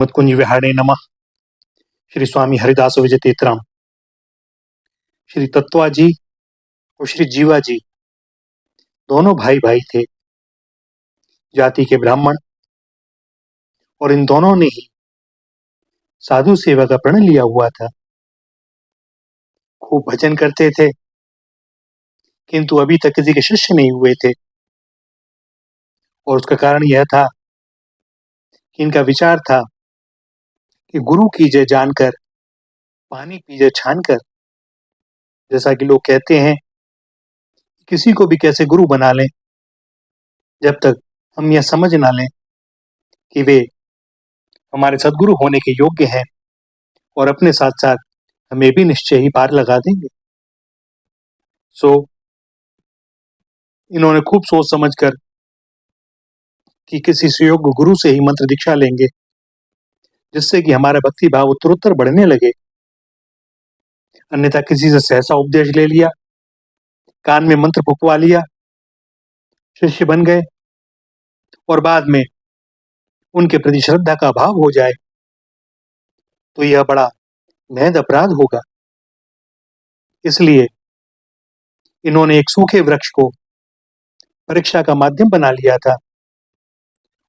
मुत्कुंज विहारे नमः। श्री स्वामी हरिदास विजय तीर्थराम, श्री तत्वा जी और श्री जीवा जी दोनों भाई भाई थे, जाति के ब्राह्मण, और इन दोनों ने ही साधु सेवा का प्रण लिया हुआ था। खूब भजन करते थे, किंतु अभी तक किसी के शिष्य नहीं हुए थे। और उसका कारण यह था कि इनका विचार था कि गुरु की जय जानकर पानी पीजे छानकर। जैसा कि लोग कहते हैं, किसी को भी कैसे गुरु बना लें, जब तक हम यह समझ ना लें कि वे हमारे सदगुरु होने के योग्य हैं और अपने साथ साथ हमें भी निश्चय ही पार लगा देंगे। सो इन्होंने खूब सोच समझकर कि किसी सुयोग्य गुरु से ही मंत्र दीक्षा लेंगे, जिससे कि हमारा भक्ति भाव उत्तरोत्तर बढ़ने लगे। अन्यथा किसी से सहसा उपदेश ले लिया, कान में मंत्र फुकवा लिया, शिष्य बन गए और बाद में उनके प्रति श्रद्धा का अभाव हो जाए, तो यह बड़ा महज अपराध होगा। इसलिए इन्होंने एक सूखे वृक्ष को परीक्षा का माध्यम बना लिया था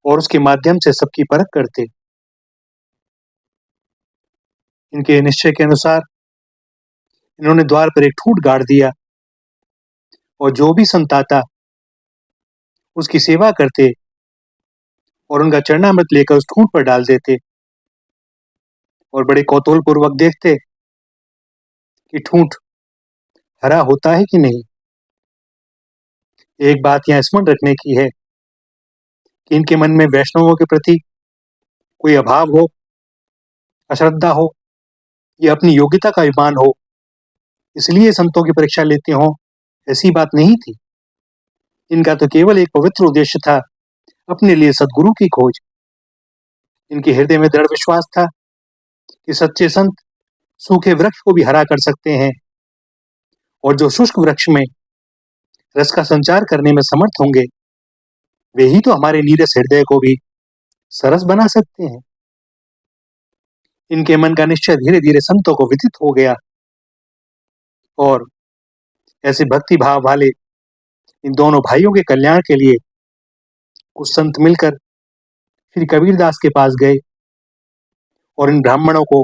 और उसके माध्यम से सबकी परख करते। इनके निश्चय के अनुसार इन्होंने द्वार पर एक ठूंठ गाड़ दिया और जो भी संत आता उसकी सेवा करते और उनका चरणामृत लेकर उस ठूंठ पर डाल देते और बड़े कौतूहल पूर्वक देखते कि ठूंठ हरा होता है कि नहीं। एक बात यहाँ स्मरण रखने की है कि इनके मन में वैष्णवों के प्रति कोई अभाव हो, अश्रद्धा हो, या अपनी योग्यता का अभिमान हो, इसलिए संतों की परीक्षा लेते हो, ऐसी बात नहीं थी। इनका तो केवल एक पवित्र उद्देश्य था, अपने लिए सदगुरु की खोज। इनके हृदय में दृढ़ विश्वास था कि सच्चे संत सूखे वृक्ष को भी हरा कर सकते हैं और जो शुष्क वृक्ष में रस का संचार करने में समर्थ होंगे, वे ही तो हमारे नीरस हृदय को भी सरस बना सकते हैं। इनके मन का निश्चय धीरे धीरे संतों को विदित हो गया और ऐसे भक्ति भाव वाले इन दोनों भाइयों के कल्याण के लिए कुछ संत मिलकर श्री कबीरदास के पास गए और इन ब्राह्मणों को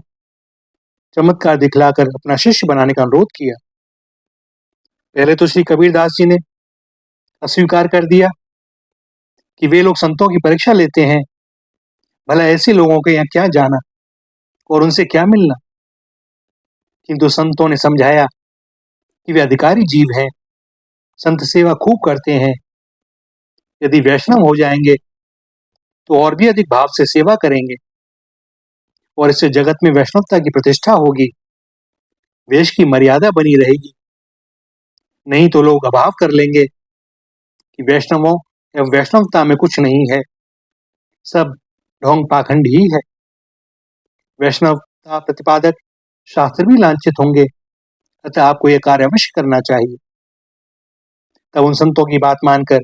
चमत्कार दिखलाकर अपना शिष्य बनाने का अनुरोध किया। पहले तो श्री कबीरदास जी ने अस्वीकार कर दिया कि वे लोग संतों की परीक्षा लेते हैं, भला ऐसे लोगों के यहाँ क्या जाना और उनसे क्या मिलना। किंतु संतों ने समझाया कि वे अधिकारी जीव हैं, संत सेवा खूब करते हैं, यदि वैष्णव हो जाएंगे तो और भी अधिक भाव से सेवा करेंगे और इससे जगत में वैष्णवता की प्रतिष्ठा होगी, वेश की मर्यादा बनी रहेगी। नहीं तो लोग अभाव कर लेंगे कि वैष्णवों एवं वैष्णवता में कुछ नहीं है, सब ढोंग पाखंड ही है। वैष्णवता प्रतिपादक शास्त्र भी लांछित होंगे, अतः आपको यह कार्य अवश्य करना चाहिए। तब उन संतों की बात मानकर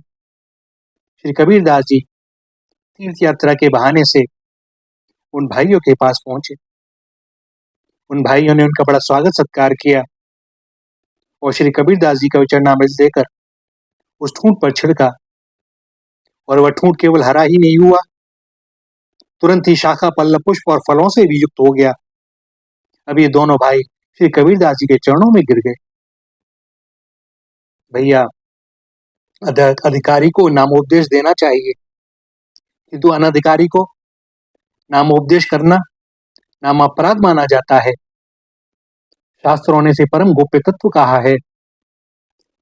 श्री कबीरदास जी तीर्थ यात्रा के बहाने से उन भाइयों के पास पहुंचे। उन भाइयों ने उनका बड़ा स्वागत सत्कार किया और श्री कबीरदास जी का चरणामृत देकर उस ठूंठ पर छिड़का और वह ठूंठ केवल हरा ही नहीं हुआ, तुरंत ही शाखा पल्लव पुष्प और फलों से भी युक्त हो गया। अब ये दोनों भाई श्री कबीरदास जी के चरणों में गिर गए। भैया, अधिकारी को नामोपदेश देना चाहिए, किंतु अनधिकारी को नामोपदेश करना नाम अपराध माना जाता है। शास्त्रों ने इसे परम गोप्य तत्व कहा है।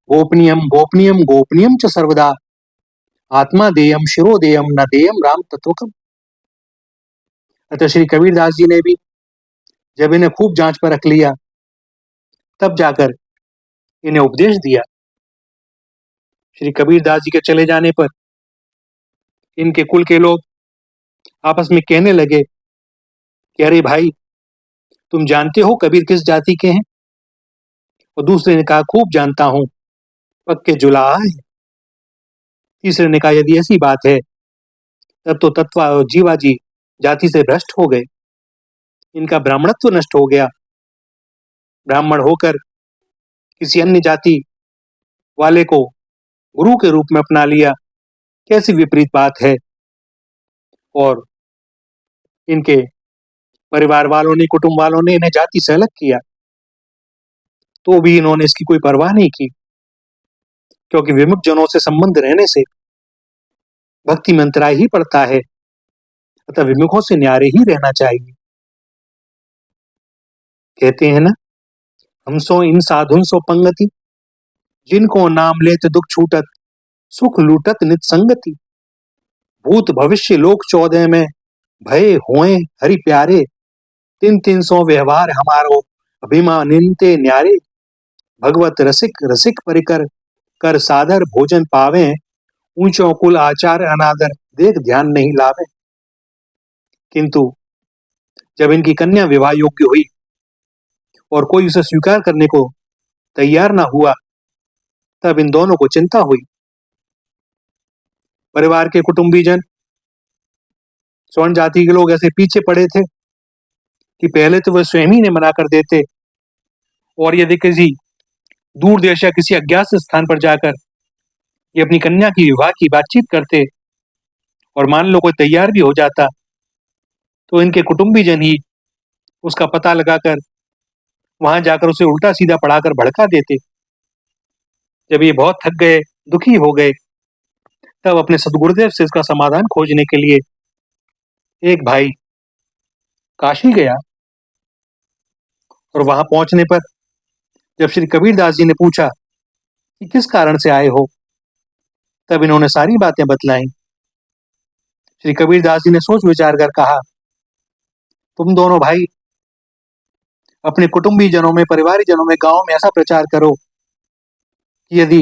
गोपनीयम गोपनीयम गोपनीयम च सर्वदा, आत्मा देयम शिरो देयम न देयम राम तत्वकम। अतः श्री कबीरदास जी ने भी जब इन्हें खूब जांच पर रख लिया, तब जाकर इन्हें उपदेश दिया। श्री कबीरदास जी के चले जाने पर इनके कुल के लोग आपस में कहने लगे कि अरे भाई, तुम जानते हो कबीर किस जाति के हैं? और दूसरे ने कहा, खूब जानता हूं, पक्के जुलाहा है। तीसरे ने कहा, यदि ऐसी बात है तब तो तत्वा और जीवा जी जाति से भ्रष्ट हो गए, इनका ब्राह्मणत्व नष्ट हो गया, ब्राह्मण होकर किसी अन्य जाति वाले को गुरु के रूप में अपना लिया। कैसी विपरीत बात है। और इनके परिवार वालों ने, कुटुंब वालों ने इन्हें जाति से अलग किया, तो भी इन्होंने इसकी कोई परवाह नहीं की, क्योंकि विमुक्त जनों से संबंध रहने से भक्ति में अंतराय ही पड़ता है, अतः विमुखों से न्यारे ही रहना चाहिए। कहते हैं ना, हमसो इन साधुन सो पंगति, जिनको नाम लेत दुख छूटत, सुख लूटत नित संगति। भूत भविष्य लोक 14 में, भय होए हरि प्यारे, 300 व्यवहार हमारो, अभिमानिनते न्यारे। भगवत रसिक रसिक परिकर, कर सादर भोजन पावे, ऊंचो कुल आचार अनादर, देख ध्यान नहीं लावे। किंतु जब इनकी कन्या विवाह योग्य हुई और कोई उसे स्वीकार करने को तैयार ना हुआ, तब इन दोनों को चिंता हुई। परिवार के कुटुंबीजन, स्वर्ण जाति के लोग ऐसे पीछे पड़े थे कि पहले तो वह स्वयं ही ने मना कर देते, और यदि किसी दूर देश या किसी अज्ञात स्थान पर जाकर ये अपनी कन्या की विवाह की बातचीत करते और मान लो कोई तैयार भी हो जाता, तो इनके कुटुंबीजन ही उसका पता लगाकर वहां जाकर उसे उल्टा सीधा पढ़ाकर भड़का देते। जब ये बहुत थक गए, दुखी हो गए, तब अपने सदगुरुदेव से इसका समाधान खोजने के लिए एक भाई काशी गया, और वहां पहुंचने पर जब श्री कबीरदास जी ने पूछा कि किस कारण से आए हो, तब इन्होंने सारी बातें बतलाई। श्री कबीरदास जी ने सोच विचार कर कहा, तुम दोनों भाई अपने कुटुंबी जनों में, परिवारी जनों में, गांव में ऐसा प्रचार करो कि यदि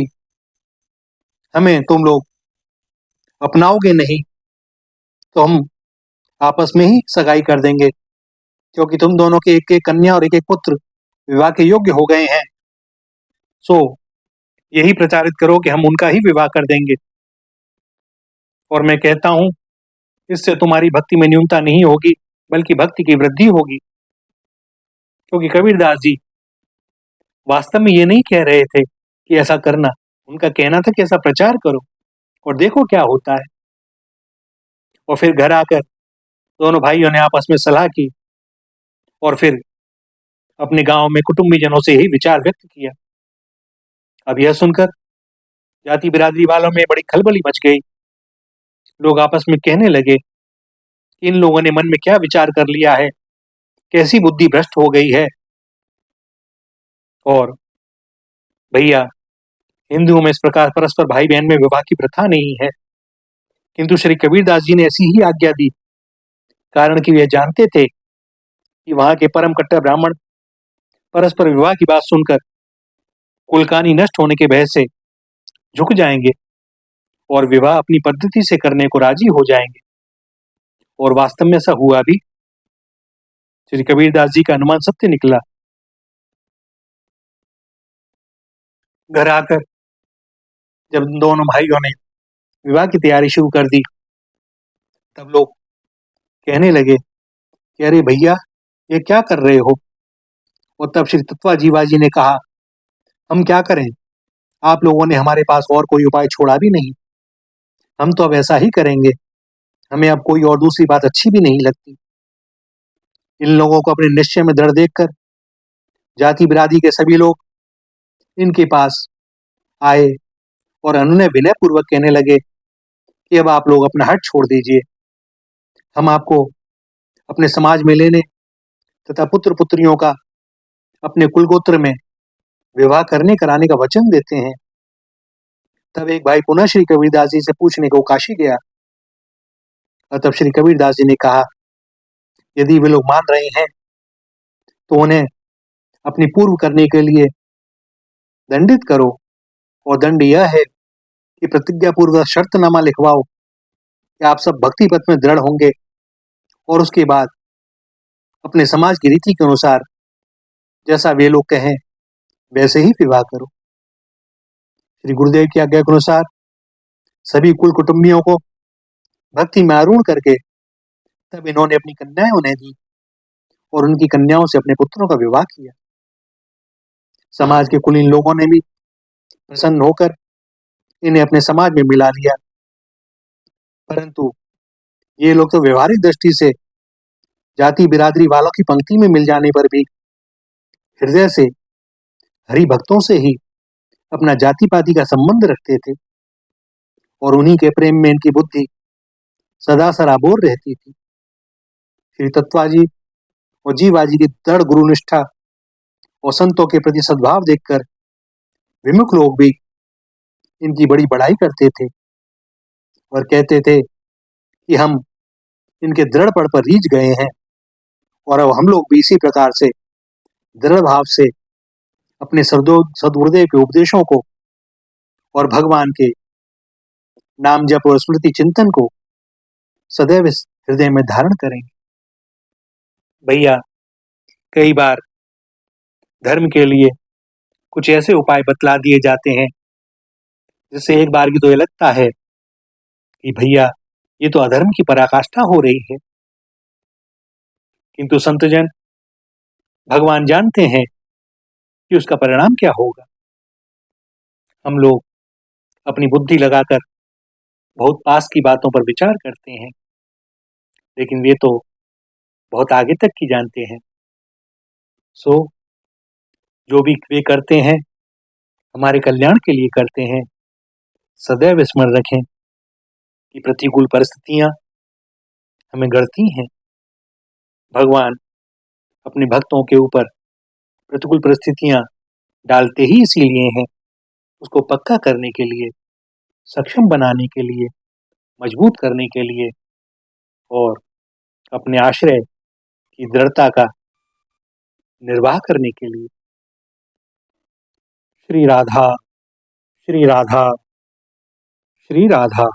हमें तुम लोग अपनाओगे नहीं तो हम आपस में ही सगाई कर देंगे, क्योंकि तुम दोनों के एक एक कन्या और एक एक पुत्र विवाह के योग्य हो गए हैं। सो यही प्रचारित करो कि हम उनका ही विवाह कर देंगे। और मैं कहता हूं, इससे तुम्हारी भक्ति में न्यूनता नहीं होगी, बल्कि भक्ति की वृद्धि होगी। क्योंकि कबीरदास जी वास्तव में ये नहीं कह रहे थे कि ऐसा करना, उनका कहना था कि ऐसा प्रचार करो और देखो क्या होता है। और फिर घर आकर दोनों भाइयों ने आपस में सलाह की और फिर अपने गांव में कुटुंबी जनों से यही विचार व्यक्त किया। अब यह सुनकर जाति बिरादरी वालों में बड़ी खलबली मच गई। लोग आपस में कहने लगे कि इन लोगों ने मन में क्या विचार कर लिया है, कैसी बुद्धि भ्रष्ट हो गई है। और भैया, हिंदुओं में इस प्रकार परस्पर भाई बहन में विवाह की प्रथा नहीं है, किंतु श्री कबीरदास जी ने ऐसी ही आज्ञा दी, कारण कि वे जानते थे कि वहां के परम कट्टर ब्राह्मण परस्पर विवाह की बात सुनकर कुलकानी नष्ट होने के भय से झुक जाएंगे और विवाह अपनी पद्धति से करने को राजी हो जाएंगे। और वास्तव में ऐसा हुआ भी। श्री कबीरदास जी का अनुमान सत्य निकला। घर आकर जब दोनों भाइयों ने विवाह की तैयारी शुरू कर दी, तब लोग कहने लगे कि अरे भैया, ये क्या कर रहे हो। और तब श्री तत्वा जीवा जी ने कहा, हम क्या करें, आप लोगों ने हमारे पास और कोई उपाय छोड़ा भी नहीं, हम तो अब ऐसा ही करेंगे, हमें अब कोई और दूसरी बात अच्छी भी नहीं लगती। इन लोगों को अपने निश्चय में दृढ़ देखकर जाति बिरादरी के सभी लोग इनके पास आए और उन्होंने विनय पूर्वक कहने लगे कि अब आप लोग अपना हट छोड़ दीजिए, हम आपको अपने समाज में लेने तथा पुत्र पुत्रियों का अपने कुलगोत्र में विवाह करने कराने का वचन देते हैं। तब एक भाई पुनः श्री कबीरदास जी से पूछने को काशी गया, और तब श्री कबीरदास जी ने कहा, यदि वे लोग मान रहे हैं तो उन्हें अपनी पूर्व करने के लिए दंडित करो, और दंड यह है कि प्रतिज्ञा पूर्वक शर्तनामा लिखवाओ कि आप सब भक्ति पथ में दृढ़ होंगे, और उसके बाद अपने समाज की रीति के अनुसार जैसा वे लोग कहें वैसे ही विवाह करो। श्री गुरुदेव की आज्ञा के अनुसार सभी कुल कुटुंबियों को भक्ति में आरूढ़ करके तब इन्होंने अपनी कन्याएं उन्हें दी और उनकी कन्याओं से अपने पुत्रों का विवाह किया। समाज के कुलीन लोगों ने भी प्रसन्न होकर इन्हें अपने समाज में मिला लिया, परंतु ये लोग तो व्यवहारिक दृष्टि से जाति बिरादरी वालों की पंक्ति में मिल जाने पर भी हृदय से हरि भक्तों से ही अपना जाति पाति का संबंध रखते थे और उन्हीं के प्रेम में इनकी बुद्धि सदा सराबोर रहती थी। श्री तत्वाजी और जीवाजी की दृढ़ गुरुनिष्ठा और संतों के प्रति सद्भाव देखकर विमुख लोग भी इनकी बड़ी बड़ाई करते थे और कहते थे कि हम इनके दृढ़ पड़ पर रीझ गए हैं और अब हम लोग भी इसी प्रकार से दृढ़ भाव से अपने सदगुरुदेव के उपदेशों को और भगवान के नाम जप और स्मृति चिंतन को सदैव इस हृदय में धारण करेंगे। भैया, कई बार धर्म के लिए कुछ ऐसे उपाय बतला दिए जाते हैं जिससे एक बार की तो ये लगता है कि भैया ये तो अधर्म की पराकाष्ठा हो रही है, किंतु संतजन भगवान जानते हैं कि उसका परिणाम क्या होगा। हम लोग अपनी बुद्धि लगाकर बहुत पास की बातों पर विचार करते हैं, लेकिन वे तो बहुत आगे तक की जानते हैं। सो जो भी वे करते हैं हमारे कल्याण के लिए करते हैं। सदैव स्मरण रखें कि प्रतिकूल परिस्थितियां हमें गढ़ती हैं। भगवान अपने भक्तों के ऊपर प्रतिकूल परिस्थितियां डालते ही इसीलिए हैं, उसको पक्का करने के लिए, सक्षम बनाने के लिए, मजबूत करने के लिए और अपने आश्रय की दृढ़ता का निर्वाह करने के लिए। श्री राधा, श्री राधा, श्री राधा।